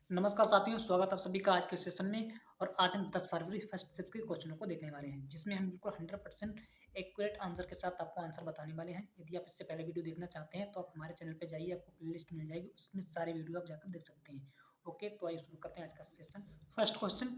नमस्कार साथियों, स्वागत है आप सभी का आज के सेशन में। और आज हम 10 फरवरी फर्स्ट शिफ्ट के क्वेश्चनों को देखने वाले हैं, जिसमें हम बिल्कुल 100% एक्यूरेट आंसर के साथ आपको आंसर बताने वाले हैं। यदि आप इससे पहले वीडियो देखना चाहते हैं तो आप हमारे चैनल पे जाइए, आपको प्लेलिस्ट मिल जाएगी, उसमें सारे वीडियो आप जाकर देख सकते हैं। ओके, तो आइए शुरू करते हैं आज का सेशन। फर्स्ट क्वेश्चन,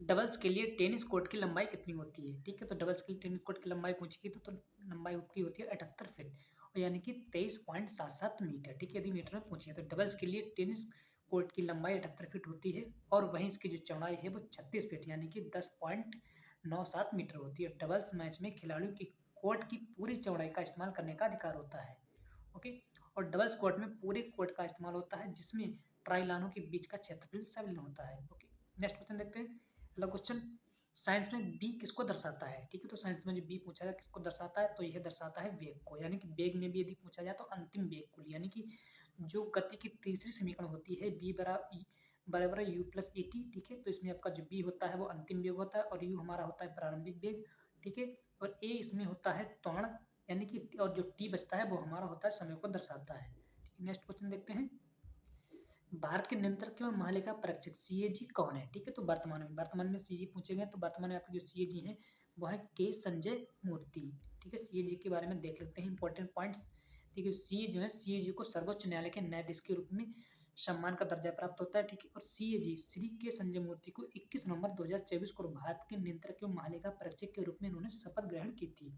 डबल्स के लिए टेनिस कोर्ट की लंबाई कितनी होती है? ठीक है, तो डबल्स के लिए टेनिस कोर्ट की लंबाई पूछी गई तो लंबाई उसकी होती है 78 फीट, और यानी कि 23.77 मीटर। ठीक है, यदि मीटर में पूछिए तो डबल्स के लिए टेनिस कोर्ट की लंबाई 78 फीट होती है, और वहीं इसकी जो चौड़ाई है वो 36 फीट यानी कि 10.97 मीटर होती है। डबल्स मैच में खिलाड़ियों की कोर्ट की पूरी चौड़ाई का इस्तेमाल करने का अधिकार होता है। ओके, और डबल्स कोर्ट में पूरे कोर्ट का इस्तेमाल होता है, जिसमें ट्राई लानों के बीच का क्षेत्रफल शामिल होता है। ओके, नेक्स्ट क्वेश्चन देखते हैं। अगला क्वेश्चन, साइंस में बी किसको दर्शाता है? ठीक है, तो साइंस में जो बी पूछा जाए किसको दर्शाता है, तो यह दर्शाता है वेग को, यानी कि वेग में भी यदि पूछा जाए तो अंतिम वेग को, यानी कि जो गति की तीसरी समीकरण होती है बी बराबर है यू प्लस ए टी। ठीक है, तो इसमें आपका जो बी होता है वो अंतिम वेग होता है, और यू हमारा होता है प्रारंभिक वेग। ठीक है, और ए इसमें होता है त्वरण, यानी कि और जो टी बचता है वो हमारा होता है समय को दर्शाता है। ठीक है, नेक्स्ट क्वेश्चन देखते हैं। भारत के नियंत्रक एवं महालेखा परीक्षक सीएजी कौन है? ठीक है, तो वर्तमान में सीजी पूछे गए, तो वर्तमान में आपके जो सीएजी हैं वो है के संजय मूर्ति। ठीक है, सीएजी के बारे में देख लेते हैं इंपॉर्टेंट पॉइंट्स। ठीक है, सी जो है सीएजी को सर्वोच्च न्यायालय के न्यायाधीश के रूप में सम्मान का दर्जा प्राप्त होता है। ठीक है, और सीएजी श्री के संजय मूर्ति को 21 नवंबर 2024 को भारत के नियंत्रक एवं महालेखा परीक्षक के रूप में इन्होंने शपथ ग्रहण की थी,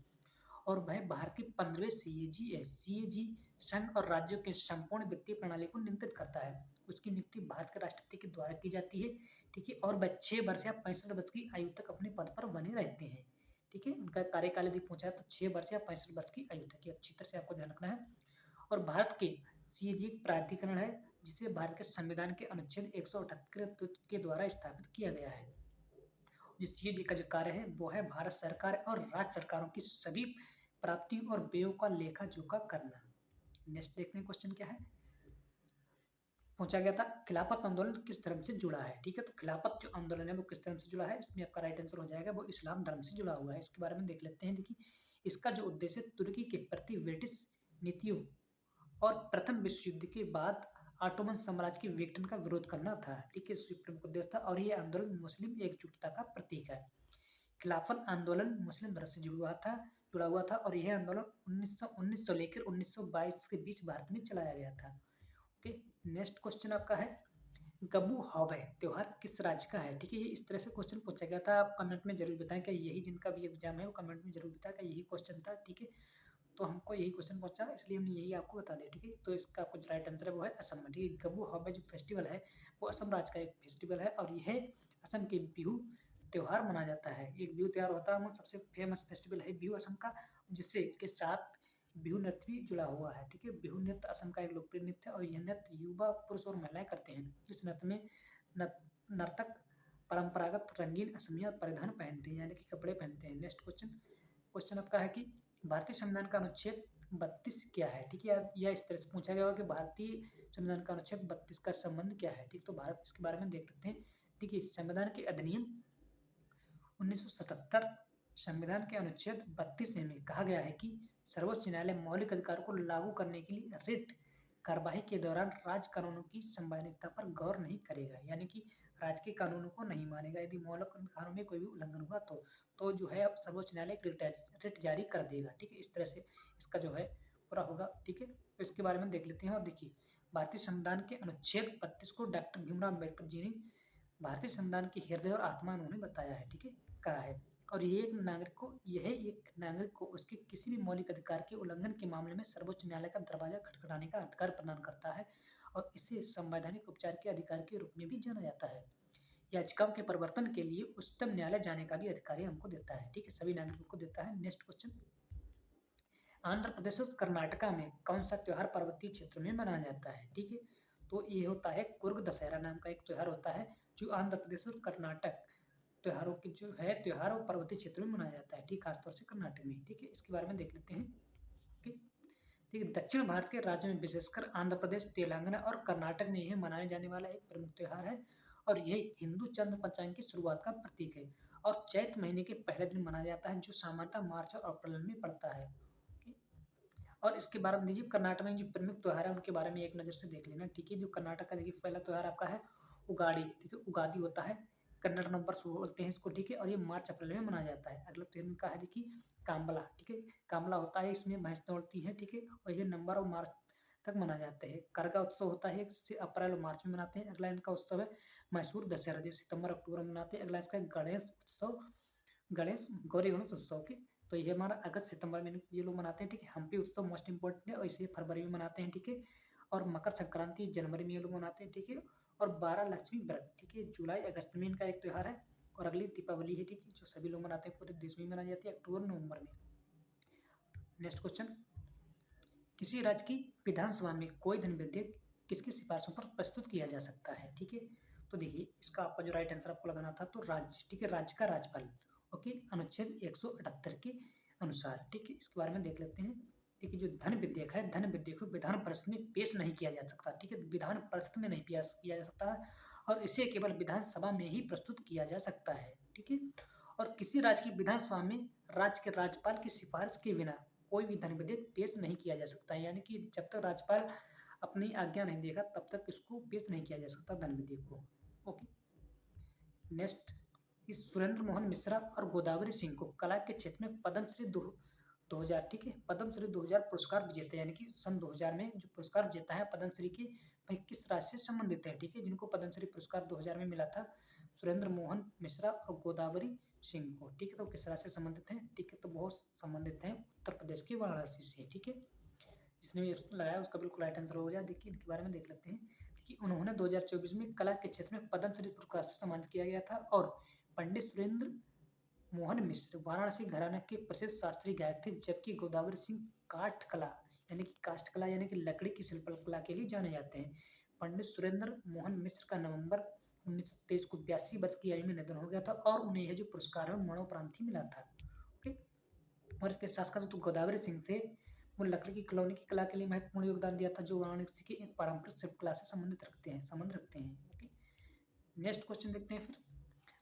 और वह भारत के 15वें सीएजी है। सीएजी संघ और राज्यों के संपूर्ण वित्तीय प्रणाली को नियंत्रित करता है। उसकी नियुक्ति भारत के राष्ट्रपति के द्वारा की जाती है। ठीक है, और वह 6 वर्ष या 65 वर्ष की आयु तक अपने पद पर बने रहते हैं। ठीक है, उनका कार्यकाल यदि पूछा है तो 6 वर्ष या 65 वर्ष की आयु तक, अच्छी तरह से आपको ध्यान रखना है। और भारत के सीएजी एक प्राधिकरण है, जिसे भारत के संविधान के अनुच्छेद 178 के द्वारा स्थापित किया गया है। जिस सीएजी का जो कार्य है वो है भारत सरकार और राज्य सरकारों की सभी प्राप्तियों और व्ययों का लेखा जोखा करना। नेक्स्ट देखते हैं क्वेश्चन क्या है। पूछा गया था खिलाफत आंदोलन किस धर्म से जुड़ा है? ठीक है, तो खिलाफत जो आंदोलन है वो किस धर्म से जुड़ा है, इसमें आपका राइट आंसर हो जाएगा वो इस्लाम धर्म से जुड़ा हुआ है। इसके बारे में देख लेते हैं। देखिए, इसका जो उद्देश्य तुर्की के प्रति ब्रिटिश नीतियों और प्रथम विश्व युद्ध के बाद ऑटोमन साम्राज्य की विघटन का विरोध करना था। ठीक है, इसका प्रमुख उद्देश्य था, और ये आंदोलन मुस्लिम एकजुटता का प्रतीक है। खिलाफत आंदोलन मुस्लिम धर्म से जुड़ा हुआ था, और यह आंदोलन 1919 से लेकर 1922 के बीच भारत में चलाया गया था। ओके, नेक्स्ट क्वेश्चन आपका है गबू हवे त्योहार किस राज्य का है? ठीक है, ये इस तरह से क्वेश्चन पूछा गया था। आप कमेंट में जरूर बताएं क्या यही जिनका भी एग्जाम है वो कमेंट में जरूर बताएं क्या यही क्वेश्चन था। ठीक है, तो हमको यही क्वेश्चन पूछा, इसलिए हमने यही आपको बता दिया। ठीक है, तो इसका कुछ राइट आंसर है वो है असम में। ठीक है, गबू हवा जो फेस्टिवल है वो असम राज्य का एक फेस्टिवल है, और यह असम के बिहू त्योहार मनाया जाता है। एक बिहू त्योहार होता है, सबसे फेमस फेस्टिवल है बिहू असम का, जिससे के साथ बिहू नृत्य भी जुड़ा हुआ है। ठीक है, बिहू नृत्य असम का एक लोकप्रिय नृत्य है, और यह नृत्य युवा पुरुष और महिलाएं करते हैं। इस नृत्य में नर्तक परंपरागत रंगीन असमिया परिधान पहनते हैं, यानी कि कपड़े पहनते हैं। नेक्स्ट क्वेश्चन, क्वेश्चन आपका है कि भारतीय संविधान का अनुच्छेद 32 क्या है? ठीक है, या इस तरह से पूछा गया होगा कि भारतीय संविधान का अनुच्छेद 32 का संबंध क्या है? ठीक, तो भारत इसके बारे में देख लेते हैं। देखिए, संविधान के अधिनियम 1977 संविधान के अनुच्छेद 32 में कहा गया है कि सर्वोच्च न्यायालय मौलिक अधिकारों को लागू करने के लिए रिट कार्यवाही के दौरान राज्य कानूनों की संवैधानिकता पर गौर नहीं करेगा, यानी कि राज्य के कानूनों को नहीं मानेगा। यदि मौलिक अधिकारों में कोई भी उल्लंघन हुआ तो जो है सर्वोच्च न्यायालय रिट जारी कर देगा। ठीक है, इस तरह से इसका जो है पूरा होगा। ठीक है, तो इसके बारे में देख लेते हैं। और देखिए, भारतीय संविधान के अनुच्छेद 32 को डॉक्टर भीमराव अम्बेडकर जी ने भारतीय संविधान की हृदय और आत्मा उन्होंने बताया है। ठीक है, कहा है, और यह एक नागरिक को उसके किसी भी मौलिक अधिकार के उल्लंघन के मामले में सर्वोच्च न्यायालय का दरवाजा खटखटाने का अधिकार प्रदान करता है, और इसे संवैधानिक उपचार के अधिकार के रूप में भी जाना जाता है। याचिकाओं के परिवर्तन के लिए उच्चतम न्यायालय जाने का भी अधिकार हमको देता है। ठीक है, सभी नागरिकों को देता है। नेक्स्ट क्वेश्चन, आंध्र प्रदेश और कर्नाटका में कौन सा त्योहार पर्वतीय क्षेत्र में मनाया जाता है? ठीक है, तो ये होता है कुर्ग दशहरा नाम का एक त्योहार होता है, जो आंध्र प्रदेश और कर्नाटक त्योहारों की जो है त्योहार वो पर्वतीय क्षेत्र में मनाया जाता है। ठीक, खासतौर से कर्नाटक में। ठीक है, इसके बारे में देख लेते हैं। ठीक, ठीक है, दक्षिण भारत के राज्यों में विशेषकर आंध्र प्रदेश, तेलंगाना और कर्नाटक में यह मनाया जाने वाला एक प्रमुख त्योहार है, और यह हिंदू चंद्र पंचांग की शुरुआत का प्रतीक है, और चैत्र महीने के पहले दिन मनाया जाता है, जो सामान्यतः मार्च और अप्रैल में पड़ता है। और इसके बारे में देखिए, कर्नाटक में जो प्रमुख त्योहार है उनके बारे में एक नज़र से देख लेना। ठीक है, जो कर्नाटक का देखिए पहला त्योहार आपका है उगाड़ी, ठीक है, उगादी होता है, कन्नड़ नववर्ष बोलते हैं इसको, ठीक है, और ये मार्च अप्रैल में मनाया जाता है। अगला त्योहार इनका है देखिए काम्बला, ठीक है, काम्बला होता है, इसमें भैंस दौड़ती है, ठीक है, और ये नवंबर और मार्च तक मनाए जाते हैं। करगा उत्सव होता है, इसे अप्रैल और मार्च में मनाते हैं। अगला इनका उत्सव है मैसूर दशहरा, जो सितंबर अक्टूबर में मनाते हैं। अगला इसका गणेश उत्सव, गणेश गौरी गणेश उत्सव के, तो ये हमारा अगस्त सितंबर में ये लोग मनाते हैं, ठीक है। हम्पी उत्सव मोस्ट इंपॉर्टेंट है और इसे फरवरी में मनाते हैं, ठीक है। और मकर संक्रांति जनवरी में ये लोग मनाते हैं, ठीक है। और 12 लक्ष्मी व्रत, ठीक है, जुलाई अगस्त में इनका एक त्यौहार है। और अगली दीपावली है, ठीक है, जो सभी लोग मनाते हैं, पूरे देश में मनाई जाती है अक्टूबर नवंबर में। नेक्स्ट क्वेश्चन, किसी राज्य की विधानसभा में कोई धन विधेयक किसकी सिफारिशों पर प्रस्तुत किया जा सकता है, ठीक है। तो देखिए इसका आपका जो राइट आंसर आपको लगाना था, तो राज्य, ठीक है, राज्य का राज्यपाल, ओके, अनुच्छेद 178 के अनुसार, ठीक है। इसके बारे में देख लेते हैं। ठीक है, जो धन विधेयक है, धन विधेयक को विधान परिषद में पेश नहीं किया जा सकता, ठीक है, विधान परिषद में नहीं पेश किया जा सकता है, और इसे केवल विधानसभा में ही प्रस्तुत किया जा सकता है, ठीक है। और किसी राज्य की विधानसभा में राज्य के राज्यपाल की सिफारिश के बिना कोई भी धन विधेयक पेश नहीं किया जा सकता है, यानी कि जब तक राज्यपाल अपनी आज्ञा नहीं देगा तब तक इसको पेश नहीं किया जा सकता धन विधेयक को, ओके। नेक्स्ट, इस सुरेंद्र मोहन मिश्रा और गोदावरी सिंह को कला के क्षेत्र में पद्मश्री 2000, ठीक है, पद्मश्री 2000 पुरस्कार विजेता, यानी कि सन 2000 में जो पुरस्कार विजेता है पद्मश्री के, वह किस राज्य से संबंधित है, ठीक है, जिनको पद्मश्री पुरस्कार 2000 में मिला था सुरेंद्र मोहन मिश्रा और गोदावरी सिंह को, ठीक है, तो किस राज्य से संबंधित हैं, ठीक है, तो बहुत संबंधित हैं उत्तर प्रदेश के वाराणसी से, ठीक है। जिसने भी लगाया उसका बिल्कुल राइट आंसर हो गया। देखिए इनके बारे में देख लेते हैं कि उन्होंने 2024 में कला के क्षेत्र में पद्मश्री पुरस्कार से सम्मानित किया गया था, और पंडित सुरेंद्र मोहन मिश्र वाराणसी घराने के प्रसिद्ध शास्त्रीय गायक थे, जबकि गोदावरी सिंह काठ कला, यानी कि काष्ठ कला यानी कि लकड़ी की शिल्पकला के लिए जाने जाते हैं। पंडित सुरेंद्र मोहन मिश्र का नवंबर 1923 को 82 वर्ष की आयु में निधन हो गया था, और उन्हें यह जो पुरस्कार है मरणोपरांत ही मिला था, ओके। और इसके साथ साथ तो गोदावरी सिंह थे, वो लकड़ी की खिलौने की कला के लिए महत्वपूर्ण योगदान दिया था, जो वाराणसी की एक पारंपरिक शिल्पकला से संबंध रखते हैं, ओके। नेक्स्ट क्वेश्चन देखते हैं फिर,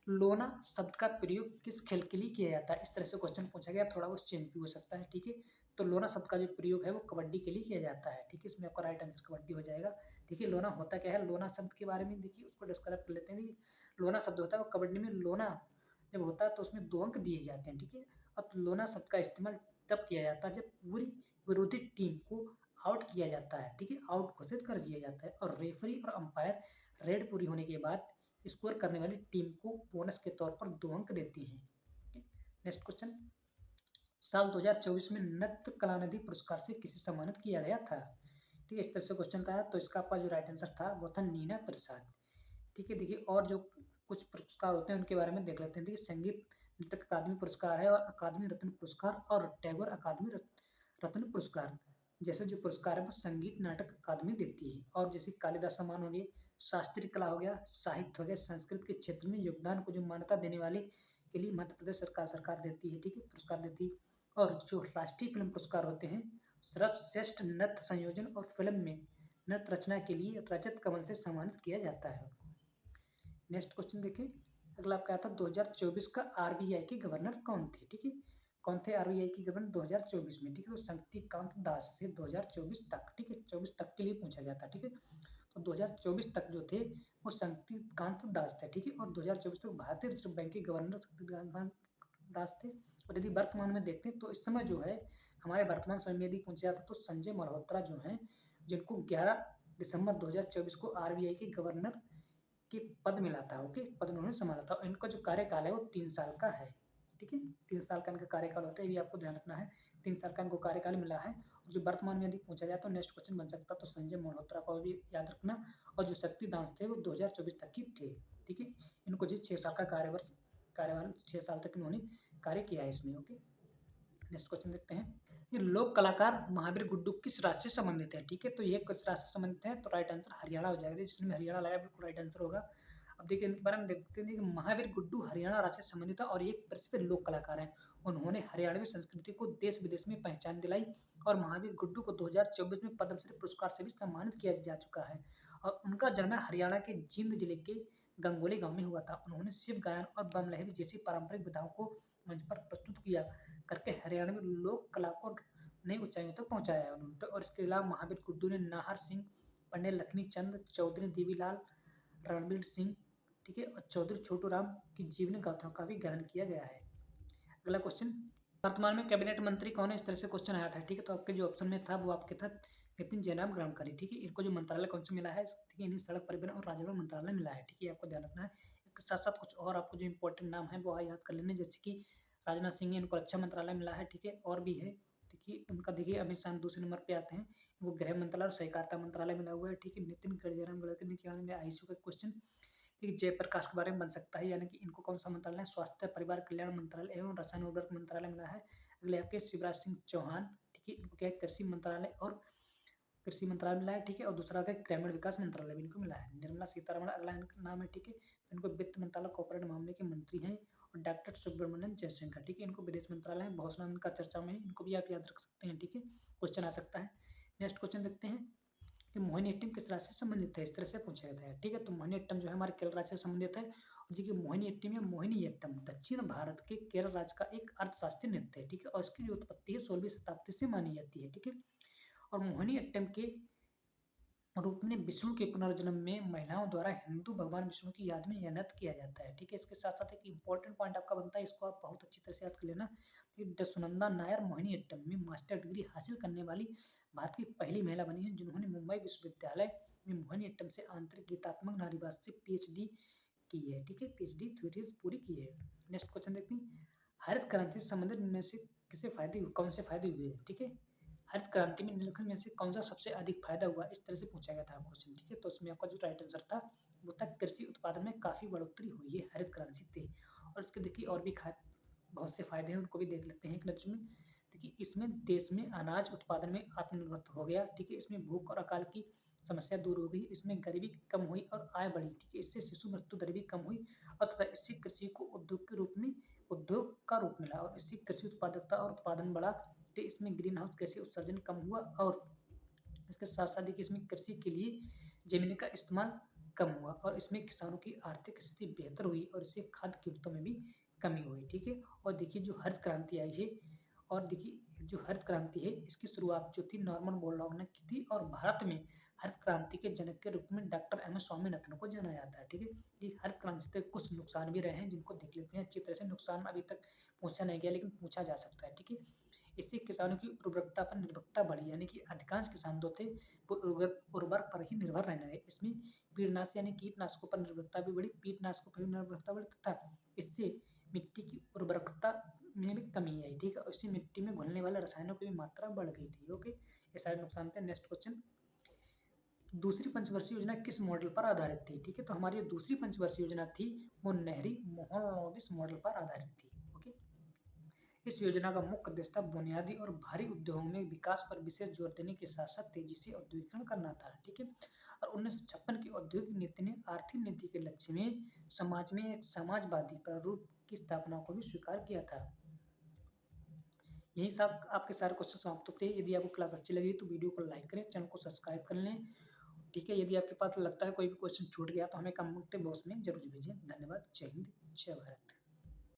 लोना शब्द का प्रयोग किस खेल के लिए किया जाता है, इस तरह से क्वेश्चन पूछा गया, थोड़ा बहुत चेंज भी हो सकता है, ठीक है। तो लोना शब्द का जो प्रयोग है वो कबड्डी के लिए किया जाता है, ठीक है, इसमें आपका राइट आंसर कबड्डी हो जाएगा, ठीक है। लोना होता क्या है, लोना शब्द के बारे में देखिए उसको डिस्क्राइब कर लेते हैं। लोना शब्द होता है वो कबड्डी में लोना जब होता है तो उसमें 2 अंक दिए जाते हैं, ठीक है। अब लोना शब्द का इस्तेमाल तब किया जाता है जब पूरी विरोधी टीम को आउट किया जाता है, ठीक है, आउट घोषित कर दिया जाता है, और रेफरी और अंपायर रेड पूरी होने के बाद स्कोर करने वाली टीम को बोनस के तौर पर 2 अंक देती है। नेक्स्ट क्वेश्चन, साल 2024 में नृत्य कलानिधि पुरस्कार से किसे सम्मानित किया गया था, ठीक है, इस तरह से क्वेश्चन का है, तो इसका आपका जो राइट आंसर था वो था नीना प्रसाद, ठीक है। देखिए और जो कुछ पुरस्कार होते हैं उनके बारे में देख लेते हैं। देखिए संगीत नाटक अकादमी पुरस्कार है, और अकादमी रत्न पुरस्कार, और टैगोर अकादमी रत्न पुरस्कार जैसे जो पुरस्कार है वो संगीत नाटक अकादमी देती है। और जैसे कालिदास सम्मान हो गए, शास्त्रीय कला हो गया, साहित्य हो गया, संस्कृत के क्षेत्र में योगदान को जो मान्यता देने वाले के लिए मध्य प्रदेश सरकार देती है, ठीक है, पुरस्कार देती है। और जो राष्ट्रीय फिल्म पुरस्कार होते हैं, सर्वश्रेष्ठ नृत्य संयोजन और फिल्म में नृत्य रचना के लिए रजत कमल से सम्मानित किया जाता है। नेक्स्ट क्वेश्चन देखें, अगला आपका आता है 2024 का आरबीआई के गवर्नर कौन थे, ठीक है, कौन थे आरबीआई के गवर्नर 2024 में, ठीक है, तो शक्तिकांत दास से 2024 तक, ठीक है, 24 तक के लिए पूछा गया था, ठीक है। तो 2024 तक जो थे वो शक्तिकांत दास थे, ठीक है, और 2024 तक भारतीय रिजर्व बैंक के गवर्नर शक्तिकांत दास थे। और यदि वर्तमान में देखते हैं तो इस समय जो है हमारे वर्तमान समय में यदि पूछा जाता तो संजय मल्होत्रा जो हैं, जिनको 11 दिसंबर 2024 को आरबीआई के गवर्नर के पद मिला था, ओके, पद उन्होंने संभाला था। इनका जो कार्यकाल है वो 3 साल का है, ठीक है, 3 साल का इनका कार्यकाल होता है, ये भी आपको ध्यान रखना है, 3 साल का इनको कार्यकाल मिला है। और जो वर्तमान में यदि पूछा जाए तो नेक्स्ट क्वेश्चन बन सकता तो संजय मल्होत्रा को भी याद रखना। और जो शक्ति दास थे वो 2024 तक की थे, ठीक है, इनको जो 6 साल का कार्यकाल 6 साल तक इन्होंने कार्य किया है इसमें, ओके। नेक्स्ट क्वेश्चन देखते हैं, ये लोक कलाकार महावीर गुड्डू किस राज्य से संबंधित है, ठीक है, तो ये किस राज्य से संबंधित है, तो राइट आंसर हरियाणा हो जाएगा, जिसमें हरियाणा लगा बिल्कुल राइट आंसर होगा। अब देखिए इनके बारे में देखते हैं कि महावीर गुड्डू हरियाणा राज्य से संबंधित है और एक प्रसिद्ध लोक कलाकार हैं। उन्होंने हरियाणवी संस्कृति को देश विदेश में पहचान दिलाई, और महावीर गुड्डू को 2024 में पद्मश्री पुरस्कार से भी सम्मानित किया जा चुका है। और उनका जन्म हरियाणा के जींद जिले के गंगोली गांव में हुआ था। उन्होंने शिव गायन और बम लहरी जैसी पारंपरिक विधाओं को मंच पर प्रस्तुत किया करके हरियाणा में लोक कला को नई ऊंचाइयों तक पहुंचाया है उन्होंने। और इसके अलावा महावीर गुड्डू ने नाहर सिंह, पंडित लक्ष्मी चंद चौधरी, देवीलाल रणबीर सिंह, ठीक है, और चौधरी छोटू राम की जीवनी गाथाओं का भी गायन किया गया है। अगला क्वेश्चन, वर्तमान में कैबिनेट मंत्री कौन है? इस तरह से क्वेश्चन आया था, ठीक है। तो आपके जो ऑप्शन में था वो आपके था नितिन जयराम ग्रामकारी, ठीक है। इनको जो मंत्रालय कौन सा मिला है, ठीक है, इन्हें सड़क परिवहन और राजमार्ग मंत्रालय मिला है, ठीक है, आपको ध्यान रखना है। इसके साथ साथ कुछ और आपको जो इंपॉर्टेंट नाम है वो याद कर लेने, जैसे कि राजनाथ सिंह इनको रक्षा मंत्रालय मिला है, ठीक है, और भी है, देखिए उनका देखिए अमित शाह दूसरे नंबर पे आते हैं, वो गृह मंत्रालय और सहकारिता मंत्रालय मिला हुआ है, ठीक है। नितिन जयराम गडकरी के बारे में आईसीयू का क्वेश्चन, ठीक, जयप्रकाश के बारे में बन सकता है, यानी कि इनको कौन सा मंत्रालय, स्वास्थ्य परिवार कल्याण मंत्रालय एवं रसायन उर्वरक मंत्रालय मिला है। अगले आपके शिवराज सिंह चौहान, ठीक है, इनको क्या है, कृषि मंत्रालय मिला है, ठीक है, और दूसरा क्या, ग्रामीण विकास मंत्रालय भी इनको मिला है। निर्मला सीतारमण अगला इनका नाम है, ठीक है, इनको वित्त मंत्रालय कॉर्पोरेट मामले के मंत्री हैं। और डॉक्टर सुब्रमण्यम जयशंकर, ठीक है, इनको विदेश मंत्रालय है, बहुत नाम इनका चर्चा में है, इनको भी आप याद रख सकते हैं, ठीक है, क्वेश्चन आ सकता है। नेक्स्ट क्वेश्चन देखते हैं कि मोहिनीअट्टम किस राज्य से संबंधित है, इस तरह से पूछा जाता है, ठीक है। तो मोहिनीअट्टम जो है हमारे केरल राज्य से संबंधित है। और देखिए मोहिनीअट्टम या मोहिनीअट्टम दक्षिण भारत के केरल राज्य का एक अर्थशास्त्रीय नृत्य है, ठीक है, और इसकी जो उत्पत्ति है 16वीं शताब्दी से मानी जाती है, ठीक है। और मोहिनीअट्टम के रूप में विष्णु के पुनर्जन्म में महिलाओं द्वारा हिंदू भगवान विष्णु की याद में यह नृत्य किया जाता है, ठीक है। इसके साथ साथ एक इंपॉर्टेंट पॉइंट आपका बनता है, इसको आप बहुत अच्छी तरह से याद कर लेना, कि सुनंदा नायर मोहिनीअट्टम में मास्टर डिग्री हासिल करने वाली भारत की पहली महिला बनी है, जिन्होंने मुंबई विश्वविद्यालय में मोहिनीअट्टम से आंतरिक गीतात्मक नारीवाद से पीएचडी की है, ठीक है, पीएचडी थ्योरीज पूरी की है। नेक्स्ट क्वेश्चन देखते हैं, हरित क्रांति से संबंधित में से किसे फायदे, कौन से फायदे हुए, ठीक है। हरित क्रांति में निम्नलिखित में से कौन सा सबसे अधिक फायदा हुआ, इस तरह से पूछा गया था क्वेश्चन, ठीक है। तो उसमें आपका जो राइट आंसर था वो था कृषि उत्पादन में काफी बढ़ोतरी हुई है हरित क्रांति से। और इसके देखिए और भी बहुत से फायदे हैं, उनको भी देख लेते हैं एक नजर में। देखिए इसमें देश में अनाज उत्पादन में आत्मनिर्भर हो गया, ठीक है, इसमें भूख और अकाल की समस्या दूर हो गई, इसमें गरीबी कम हुई और आय बढ़ी, ठीक है, इससे शिशु मृत्यु दर भी कम हुई, और तथा इससे कृषि को उद्योग का रूप मिला, और इससे कृषि उत्पादकता और उत्पादन बढ़ा, तो इसमें ग्रीन हाउस गैसीय उत्सर्जन कम हुआ, और इसके साथ साथ देखिए इसमें कृषि के लिए जमीन का इस्तेमाल कम हुआ, और इसमें किसानों की आर्थिक स्थिति बेहतर हुई, और इससे खाद्य कीमतों में भी कमी हुई, ठीक है। और देखिए जो हरित क्रांति आई है, और देखिए जो हरित क्रांति है इसकी शुरुआत जो थी नॉर्मन बोरलॉग ने की थी, और भारत में हरित क्रांति के जनक के रूप में डॉक्टर एम एस स्वामीनाथन को जाना जाता है, ठीक है। ये हरित क्रांति से कुछ नुकसान भी रहे हैं, जिनको देख लेते हैं अच्छी तरह से। नुकसान अभी तक पूछा नहीं गया, लेकिन पूछा जा सकता है, ठीक है। इससे किसानों की उर्वरकता पर निर्भरता बढ़ी, यानी कि अधिकांश किसान जो थे वो उर्वरक पर ही निर्भर रहने लगे। इसमें कीटनाशक यानी कीटनाशकों पर निर्भरता भी बढ़ी, कीटनाशकों पर भी निर्भरता बढ़ी, तथा इससे मिट्टी की उर्वरकता में भी कमी आई, ठीक है। इससे मिट्टी में घुलने वाले रसायनों की भी मात्रा बढ़ गई थी, ओके। ये सारे नुकसान थे। नेक्स्ट क्वेश्चन, दूसरी पंचवर्षीय योजना किस मॉडल पर आधारित थी, ठीक है। तो हमारी जो दूसरी पंचवर्षीय योजना थी वो नेहरी मोहनोविस मॉडल पर आधारित थी, ओके। इस योजना का मुख्य उद्देश्य था बुनियादी और भारी उद्योगों में विकास पर विशेष जोर देने के साथ साथ तेजी से औद्योगिकरण करना था, ठीक है। और 1956 की औद्योगिक नीति ने आर्थिक नीति के लक्ष्य में समाज में एक समाजवादी प्रारूप की स्थापना को भी स्वीकार किया था। यही सब आपके सारे क्वेश्चन समाप्त होते हैं। यदि आपको क्लास अच्छी लगी तो वीडियो को लाइक करें, चैनल को सब्सक्राइब कर लें, ठीक है। यदि आपके पास लगता है कोई भी क्वेश्चन छूट गया तो हमें कमेंट बॉक्स में जरूर भेजें। धन्यवाद। जय हिंद, जय भारत।